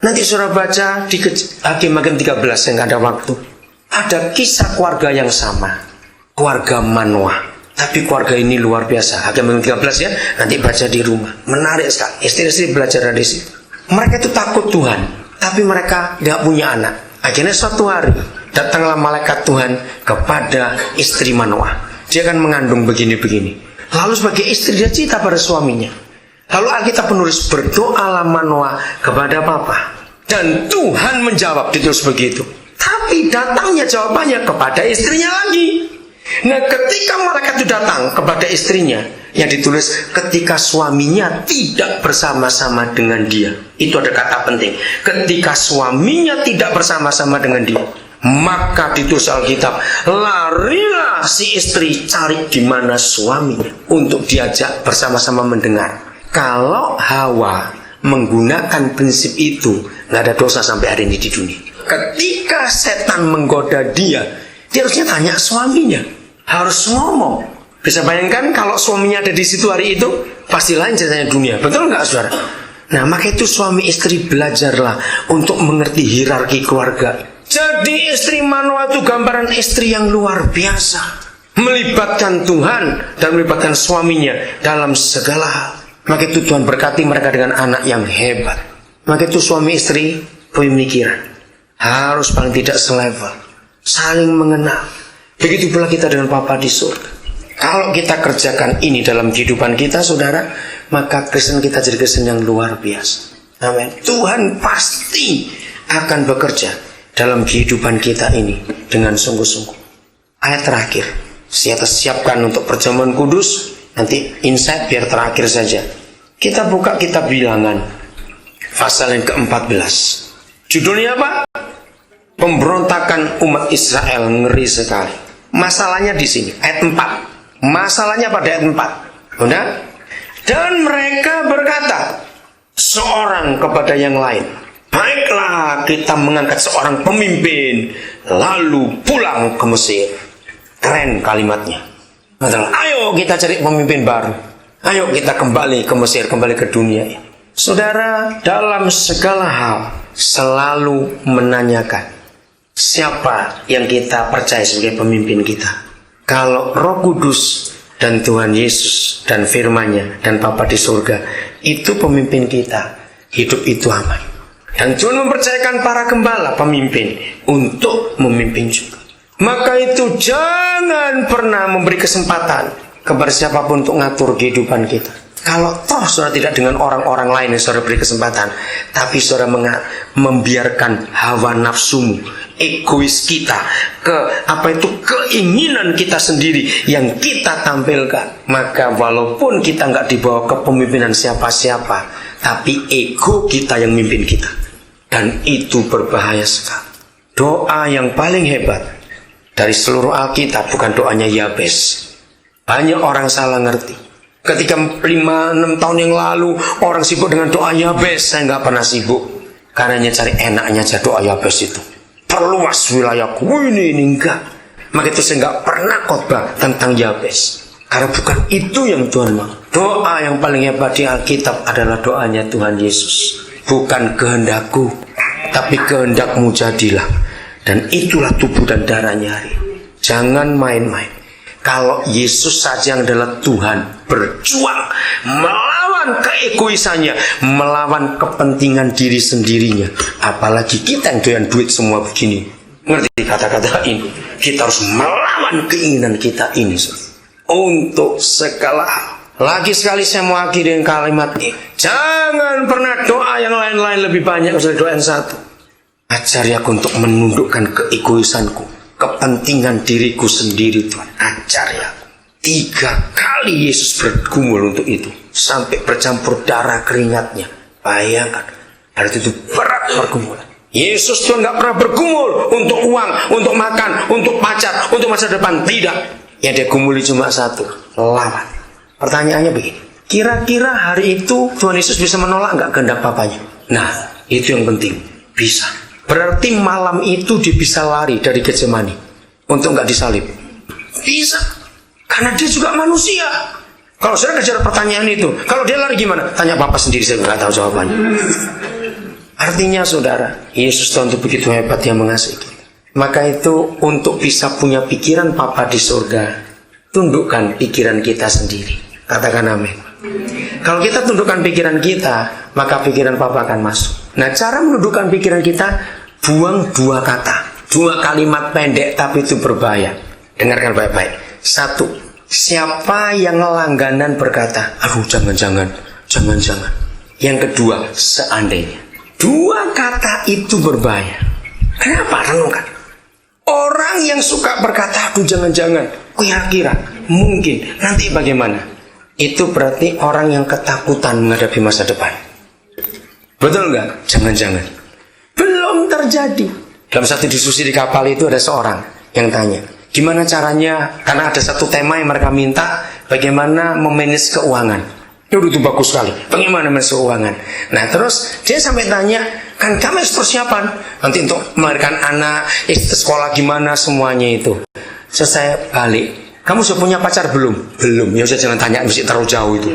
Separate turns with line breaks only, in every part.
Nanti saudara baca di Hakim-Hakim 13, saya nggak ada waktu. Ada kisah keluarga yang sama, keluarga Manoah. Tapi keluarga ini luar biasa. Hakim-Hakim 13 ya, nanti baca di rumah. Menarik sekali. Istri-istri belajar dari situ. Mereka itu takut Tuhan, tapi mereka nggak punya anak. Akhirnya suatu hari datanglah malaikat Tuhan kepada istri Manoah. Dia akan mengandung begini-begini. Lalu sebagai istri dia cerita pada suaminya. Lalu Alkitab penulis, berdoalah Manoah kepada Bapa, dan Tuhan menjawab, ditulis begitu. Tapi datangnya jawabannya kepada istrinya lagi. Nah, ketika malaikat itu datang kepada istrinya, yang ditulis ketika suaminya tidak bersama-sama dengan dia. Itu ada kata penting. Ketika suaminya tidak bersama-sama dengan dia, maka ditulis Alkitab, larilah si istri cari di mana suaminya untuk diajak bersama-sama mendengar. Kalau Hawa menggunakan prinsip itu, nggak ada dosa sampai hari ini di dunia. Ketika setan menggoda dia harusnya tanya suaminya, harus ngomong. Bisa bayangkan kalau suaminya ada di situ hari itu, pasti lain ceritanya dunia. Betul nggak, saudara? Nah, maka itu suami istri belajarlah untuk mengerti hierarki keluarga. Jadi istri Manoah itu gambaran istri yang luar biasa, melibatkan Tuhan dan melibatkan suaminya dalam segala hal. Maka itu Tuhan berkati mereka dengan anak yang hebat. Maka itu suami istri pemikiran harus paling tidak selevel, saling mengenal. Begitu pula kita dengan Bapa di surga. Kalau kita kerjakan ini dalam kehidupan kita, saudara, maka Kristen kita jadi Kristen yang luar biasa. Amin. Tuhan pasti akan bekerja dalam kehidupan kita ini dengan sungguh-sungguh. Ayat terakhir, saya siapkan untuk perjamuan kudus. Nanti insight biar terakhir saja. Kita buka kitab Bilangan pasal yang ke-14. Judulnya apa? Pemberontakan umat Israel, ngeri sekali. Masalahnya di sini, ayat 4. Masalahnya pada ayat 4. Udah? Dan mereka berkata seorang kepada yang lain, baiklah kita mengangkat seorang pemimpin lalu pulang ke Mesir. Keren kalimatnya. Ayo kita cari pemimpin baru. Ayo kita kembali ke Mesir, kembali ke dunia ini. Saudara, dalam segala hal selalu menanyakan siapa yang kita percaya sebagai pemimpin kita. Kalau Roh Kudus dan Tuhan Yesus dan firman-Nya dan Bapa di surga itu pemimpin kita, hidup itu aman. Dan Tuhan mempercayakan para gembala pemimpin untuk memimpin juga. Maka itu jangan pernah memberi kesempatan kepada siapapun untuk ngatur kehidupan kita. Kalau toh saudara tidak dengan orang-orang lain yang saudara beri kesempatan, tapi saudara membiarkan hawa nafsumu, egois kita, keinginan kita sendiri yang kita tampilkan, maka walaupun kita nggak dibawa ke pemimpinan siapa-siapa, tapi ego kita yang mimpin kita, dan itu berbahaya sekali. Doa yang paling hebat dari seluruh Alkitab bukan doanya Yabes. Banyak orang salah ngerti. Ketika 5-6 tahun yang lalu orang sibuk dengan doa Yabes, saya nggak pernah sibuk. Karena cari enaknya aja doa Yabes itu. Perluas wilayahku, ini enggak. Maka itu saya nggak pernah khotbah tentang Yabes. Karena bukan itu yang Tuhan mau. Doa yang paling hebat di Alkitab adalah doanya Tuhan Yesus. Bukan kehendakku, tapi kehendakmu jadilah. Dan itulah tubuh dan darahnya hari. Jangan main-main. Kalau Yesus saja yang adalah Tuhan berjuang melawan keegoisannya, melawan kepentingan diri sendirinya, apalagi kita yang doyan duit semua begini. Ngerti kata-kata ini? Kita harus melawan keinginan kita ini untuk segala hal. Lagi sekali saya mau akhiri dengan kalimat ini. Jangan pernah doa yang lain-lain lebih banyak dari doa yang satu. Ajari aku untuk menundukkan keegoisanku, kepentingan diriku sendiri. Tuhan, ajari aku. 3 kali Yesus bergumul untuk itu, sampai bercampur darah keringatnya. Bayangkan, hari itu berat pergumulan. Yesus Tuhan nggak pernah bergumul untuk uang, untuk makan, untuk pacar, untuk masa depan. Tidak. Yang dia gumuli cuma satu, lawan. Pertanyaannya begini, kira-kira hari itu Tuhan Yesus bisa menolak nggak kehendak Bapanya? Nah, itu yang penting. Bisa. Berarti malam itu dia bisa lari dari Getsemani untuk nggak disalib. Bisa, karena dia juga manusia. Kalau saya kejar pertanyaan itu, kalau dia lari gimana? Tanya Bapak sendiri, saya nggak tahu jawabannya. Artinya saudara, Yesus Tuhan itu begitu hebat yang mengasihi kita. Maka itu untuk bisa punya pikiran Bapa di surga, tundukkan pikiran kita sendiri. Katakan amin. Kalau kita tundukkan pikiran kita, maka pikiran Bapa akan masuk. Nah, cara menundukkan pikiran kita, buang 2 kata, 2 kalimat pendek tapi itu berbahaya. Dengarkan baik-baik. 1. Siapa yang langganan berkata, aduh jangan-jangan. Yang kedua, seandainya. 2 kata itu berbahaya. Kenapa? Renungkan. Orang yang suka berkata, aduh jangan-jangan, kira-kira, mungkin, nanti bagaimana? Itu berarti orang yang ketakutan menghadapi masa depan. Betul nggak? Jangan-jangan. Belum terjadi. Dalam satu diskusi di kapal itu ada seorang yang tanya, gimana caranya, karena ada satu tema yang mereka minta, bagaimana memanage keuangan. Itu bagus sekali, bagaimana memanage keuangan. Nah terus dia sampai tanya, kan kamu harus persiapan nanti untuk melahirkan anak, sekolah gimana, semuanya itu. Selesai balik, kamu sudah punya pacar belum? Belum. Ya usah, jangan tanya, masih terlalu jauh itu.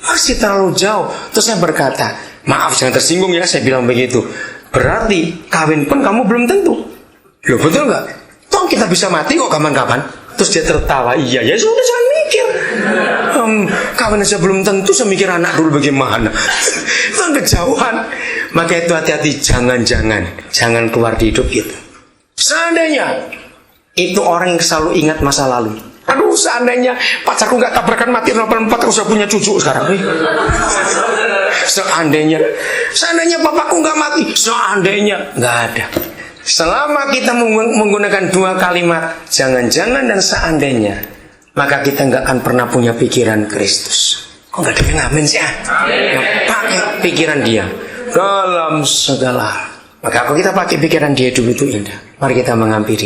Masih terlalu jauh. Terus saya berkata, maaf jangan tersinggung ya, saya bilang begitu. Berarti kawin pun kamu belum tentu. Loh betul nggak? Toh kita bisa mati kok kapan-kapan. Terus dia tertawa, iya ya sudah jangan mikir. Kawin aja belum tentu, saya mikir anak dulu bagaimana. Itu kejauhan. Maka itu hati-hati, jangan keluar di hidup itu. Seandainya itu orang yang selalu ingat masa lalu. Aduh seandainya pacarku gak tabrakan mati 84, aku sudah punya cucu sekarang. Seandainya papaku gak mati, seandainya gak ada. Selama kita menggunakan 2 kalimat jangan-jangan dan seandainya, maka kita gak akan pernah punya pikiran Kristus. Kok gak ada yang ngamen sih? Nah, pakai pikiran dia dalam segala hal. Maka kalau kita pakai pikiran dia, hidup itu indah. Mari kita menghampiri.